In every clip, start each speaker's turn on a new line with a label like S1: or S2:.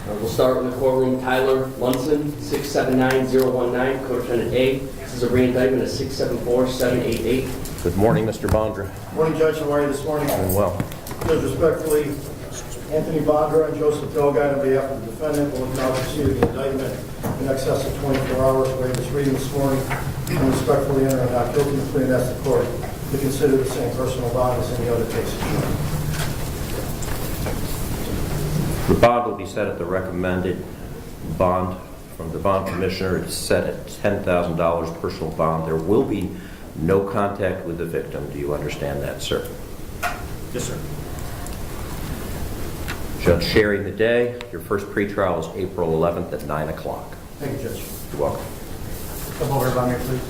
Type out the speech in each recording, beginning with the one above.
S1: We'll start with the courtroom. Tyler Mundson, 679019, co-defendant A. This is a re-indictment of 674788.
S2: Good morning, Mr. Bondra.
S3: Morning, Judge. How are you this morning?
S2: Doing well.
S3: Judge, respectfully, Anthony Bondra and Joseph Delgado, on behalf of the defendant, will now proceed with the indictment in excess of 24 hours. Waive this reading this morning and respectfully enter a not guilty plea and ask the court to consider the same personal bond as any other case.
S2: The bond will be set at the recommended bond from the bond commissioner. It's set at $10,000 personal bond. There will be no contact with the victim. Do you understand that, sir?
S3: Yes, sir.
S2: Judge Sherrie Miday, your first pretrial is April 11th at 9 o'clock.
S3: Thank you, Judge.
S2: You're welcome.
S3: Come over by me, please.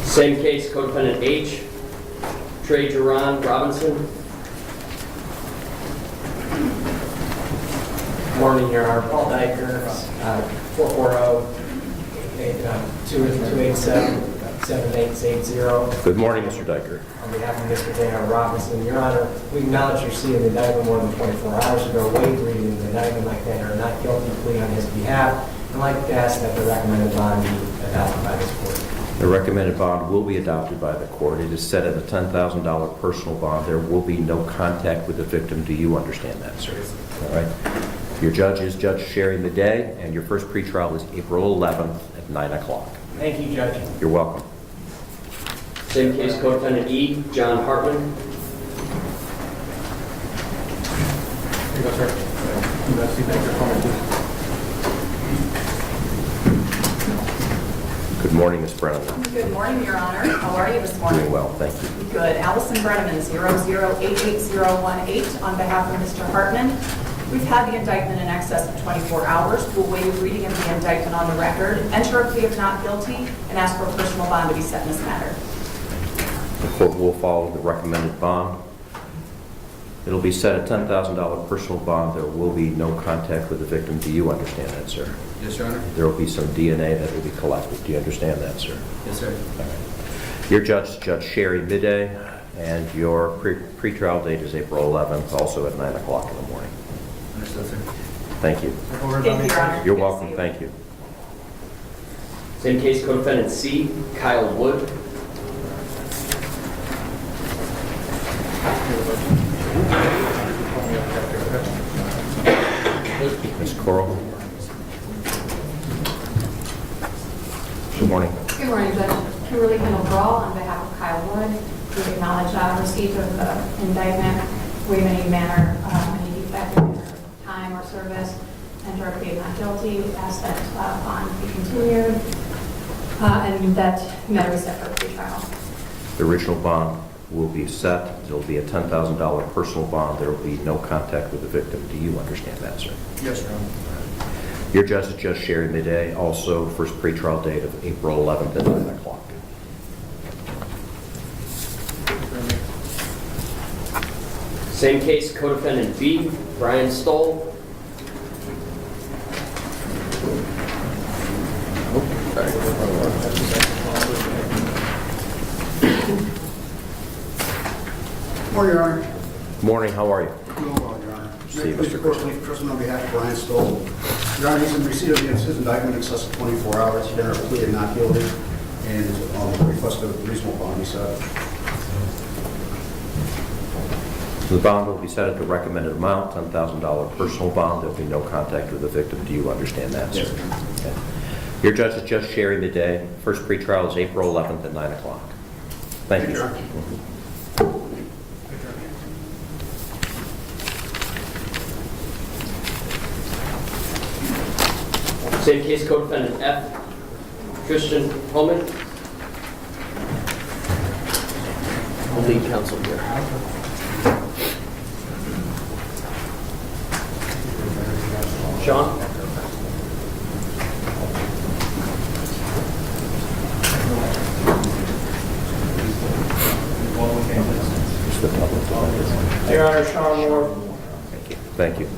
S1: Same case, co-defendant H. Tre Dehart Robinson.
S4: Morning, Your Honor. Paul Diker, 440-287-7880.
S2: Good morning, Mr. Diker.
S4: On behalf of Mr. Tre Dehart Robinson, Your Honor, we acknowledge your seeing the indictment more than 24 hours ago, waived reading the indictment like that, or not guilty plea on his behalf, and like to ask that the recommended bond be adopted by this court.
S2: The recommended bond will be adopted by the court. It is set at a $10,000 personal bond. There will be no contact with the victim. Do you understand that, sir? All right. Your judge is Judge Sherrie Miday, and your first pretrial is April 11th at 9 o'clock.
S4: Thank you, Judge.
S2: You're welcome.
S1: Same case, co-defendant E. John Hartman.
S3: Here you go, sir.
S2: Good morning, Ms. Brennan.
S5: Good morning, Your Honor. How are you this morning?
S2: Doing well, thank you.
S5: Good. Allison Brenneman, 0088018, on behalf of Mr. Hartman. We've had the indictment in excess of 24 hours. We'll waive reading of the indictment on the record, enter a plea of not guilty, and ask for a personal bond to be set in this matter.
S2: The court will follow the recommended bond. It'll be set at $10,000 personal bond. There will be no contact with the victim. Do you understand that, sir?
S6: Yes, Your Honor.
S2: There will be some DNA that will be collected. Do you understand that, sir?
S6: Yes, sir.
S2: All right. Your judge, Judge Sherrie Miday, and your pretrial date is April 11th, also at 9 o'clock in the morning.
S6: Understood, sir.
S2: Thank you.
S5: Thank you, Your Honor.
S2: You're
S5: Good to
S2: welcome.
S5: see you.
S2: Thank you.
S1: Same case, co-defendant C. Kyle Wood.
S2: Ms. Coral. Good morning.
S7: Good morning, Judge. Kimberly Kendall-Brawl on behalf of Kyle Wood. We acknowledge receipt of the indictment, waive any manner, any defect in their time or service, enter a plea of not guilty, ask that bond be continued, and that matter be set for pretrial.
S2: The original bond will be set. It will be a $10,000 personal bond. There will be no contact with the victim. Do you understand that, sir?
S3: Yes, Your Honor.
S2: Your judge is Judge Sherrie Miday, also first pretrial date of April 11th at 9 o'clock.
S1: Same case, co-defendant B. Brian Stoll.
S6: Morning, Your Honor.
S2: Morning, how are you?
S6: Doing well, Your Honor.
S2: See you,
S6: Mr.
S2: Mr.
S6: Court, Tristan on behalf of Brian Stoll. Your Honor, he's in receipt of his indictment in excess of 24 hours. He entered a plea of not guilty and requested a reasonable bond be set.
S2: The bond will be set at the recommended amount, $10,000 personal bond. There will be no contact with the victim. Do you understand that, sir?
S6: Yes, sir.
S2: Okay. Your judge is Judge Sherrie Miday. First pretrial is April 11th at 9 o'clock. Thank you.
S6: Your Honor.
S1: Same case, co-defendant F. Tristan Homan. I'll lead counsel here. Sean?
S4: Your Honor, Sean Moore.
S2: Thank you.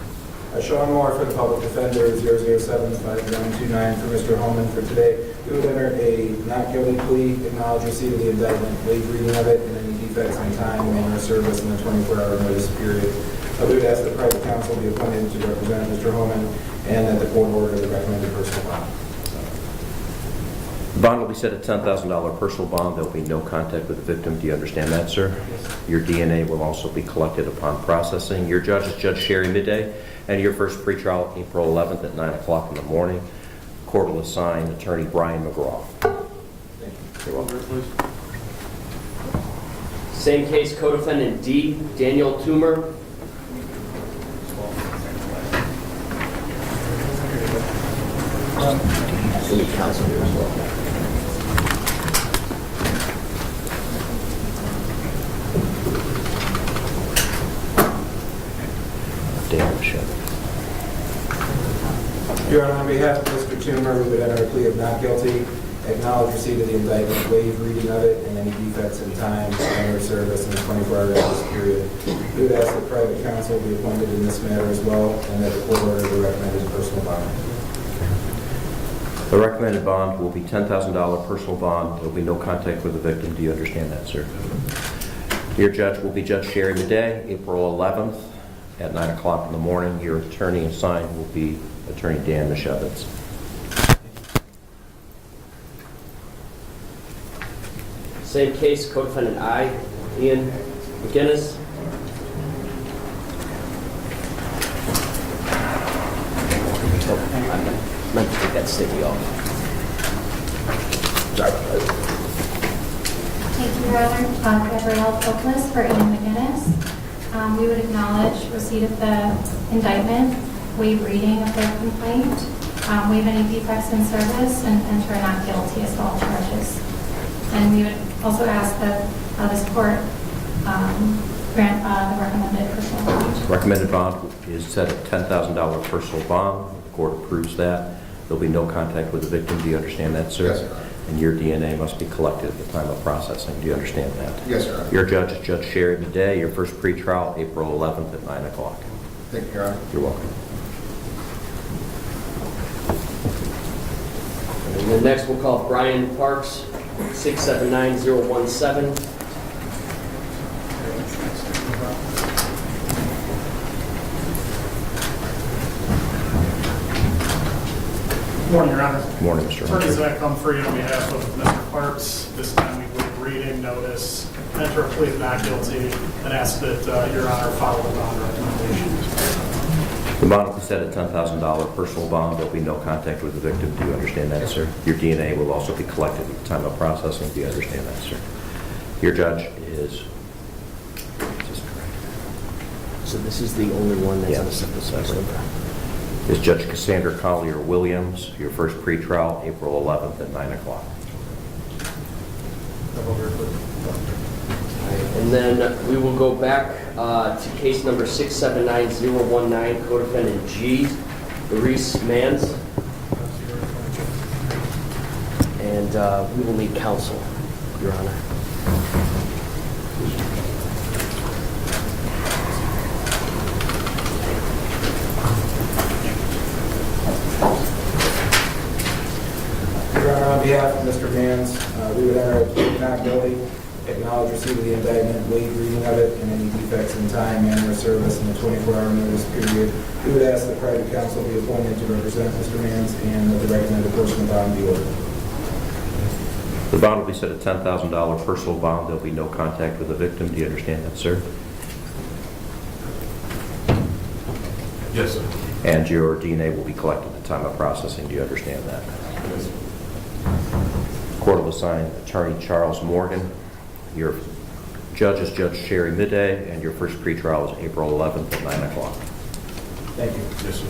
S4: Sean Moore for the public defender, 007-5929 for Mr. Homan for today. We would enter a not guilty plea, acknowledge receipt of the indictment, waive reading of it, and any
S8: defects in time, manner of service, and the 24-hour notice period. We would ask that private counsel be appointed to represent Mr. Homan and that the court order the recommended personal bond.
S2: The bond will be set at $10,000 personal bond. There will be no contact with the victim. Do you understand that, sir?
S8: Yes.
S2: Your DNA will also be collected upon processing. Your judge is Judge Sherrie Miday, and your first pretrial, April 11th at 9 o'clock in the morning. Court will assign Attorney Brian McGraw.
S8: Thank you.
S2: You're welcome.
S1: Same case, co-defendant D, Daniel Toomer. We need counsel here as well.
S2: Dan Shep.
S8: Your Honor, on behalf of Mr. Toomer, we would enter a plea of not guilty, acknowledge receipt of the indictment, waive reading of it, and any defects in time, manner of service, and the 24-hour notice period. We would ask that private counsel be appointed in this matter as well, and that the court order the recommended personal bond.
S2: The recommended bond will be $10,000 personal bond. There will be no contact with the victim. Do you understand that, sir? Your judge will be Judge Sherrie Miday, April 11th at 9 o'clock in the morning. Your attorney assigned will be Attorney Dan Mishevitz.
S1: Same case, co-defendant I, Ian McGinnis. I meant to take that sticky off. Sorry about that.
S7: Thank you, Your Honor. Gabrielle Toklas for Ian McGinnis. We would acknowledge receipt of the indictment, waive reading of the complaint, waive any defects in service, and enter a not guilty as to all charges. And we would also ask that this court grant the recommended personal bond.
S2: Recommended bond is set at $10,000 personal bond. The court approves that. There'll be no contact with the victim. Do you understand that, sir?
S6: Yes, Your Honor.
S2: And your DNA must be collected at the time of processing. Do you understand that?
S6: Yes, Your Honor.
S2: Your judge is Judge Sherrie Miday. Your first pretrial, April 11th at 9 o'clock.
S6: Thank you, Your Honor.
S2: You're welcome.
S1: And then next we'll call Brian Parks, 679017.
S9: Morning, Your Honor.
S2: Good morning, Mr.
S9: Attorneys
S2: Hunter.
S9: that come for you on behalf of Mr. Parks. This time we would reading notice, enter a plea of not guilty, and ask that Your Honor follow the bond recommendation.
S2: The bond will be set at $10,000 personal bond. There'll be no contact with the victim. Do you understand that, sir? Your DNA will also be collected at the time of processing. Do you understand that, sir? Your judge is this correct?
S1: So this is the only one that's
S2: Yeah.
S1: on a simple section.
S2: Is Judge Cassandra Collier-Williams. Your first pretrial, April 11th at 9 o'clock.
S1: And then we will go back to case number 679019, co-defendant G, Laurice Mans. And we will need counsel, Your Honor.
S8: Your Honor, on behalf of Mr. Mans, we would enter a plea of not guilty, acknowledge receipt of the indictment, waive reading of it, and any defects in time, manner of service, and the 24-hour notice period. We would ask that private counsel be appointed to represent Mr. Mans and that the recommended personal bond be ordered.
S2: The bond will be set at $10,000 personal bond. There'll be no contact with the victim. Do you understand that, sir?
S9: Yes, sir.
S2: And your DNA will be collected at the time of processing. Do you understand that? Court will assign Attorney Charles Morgan. Your judge is Judge Sherrie Miday, and your first pretrial is April 11th at 9 o'clock.
S8: Thank you.
S9: Yes, sir.